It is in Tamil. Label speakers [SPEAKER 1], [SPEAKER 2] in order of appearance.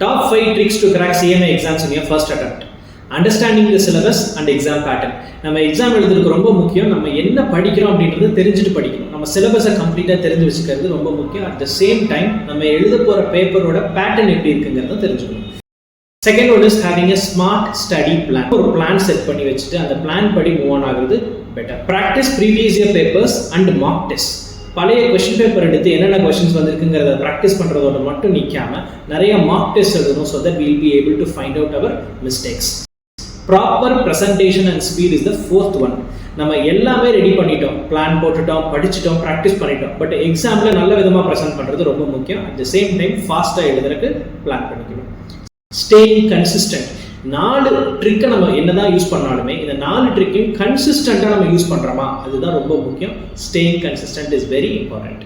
[SPEAKER 1] Top 5 tricks to crack CMA exams in your first attempt. Understanding the syllabus and exam pattern. நம்ம எக்ஸாம் எழுதுறதுக்கு ரொம்ப முக்கியம். நம்ம என்ன படிக்கிறோம் அப்படின்றத தெரிஞ்சுட்டு படிக்கணும். நம்ம சிலபஸை கம்ப்ளீட்டாக தெரிஞ்சு வச்சுக்கிறது ரொம்ப முக்கியம். அட் த சேம் டைம் நம்ம எழுத போகிற பேப்பரோட பேட்டர்ன் எப்படி இருக்குங்கிறத தெரிஞ்சுக்கணும். Second one is having a smart study plan. ஒரு பிளான் செட் பண்ணி வச்சுட்டு அந்த பிளான் படி மூவ் ஆன் ஆகுறது better. Practice previous year papers and mark test. பழைய கொஸ்டின் பேப்பர் எடுத்து என்னென்ன கொஸ்டின்ஸ் வந்திருக்குங்கிறத ப்ராக்டிஸ் பண்ணுறதோட மட்டும் நிற்காம நிறைய மார்க் டெஸ்ட் எழுதணும். So that will be able to find out our mistakes. Proper presentation and speed is the fourth one. நம்ம எல்லாமே ரெடி பண்ணிட்டோம், பிளான் போட்டுட்டோம், படிச்சுட்டோம், ப்ராக்டிஸ் பண்ணிட்டோம். பட் எக்ஸாமில் நல்ல விதமாக ப்ரெசென்ட் பண்ணுறது ரொம்ப முக்கியம். அட் த சேம் டைம் ஃபாஸ்ட்டாக எழுதுறதுக்கு பிளான் பண்ணிக்கணும். Staying consistent. 4 ட்ரிக்கை நம்ம என்னதான் யூஸ் பண்ணாலுமே இந்த 4 ட்ரிக்கையும் கன்சிஸ்டண்டாக நம்ம யூஸ் பண்ணுறோமா அதுதான் ரொம்ப முக்கியம். Staying consistent is very important.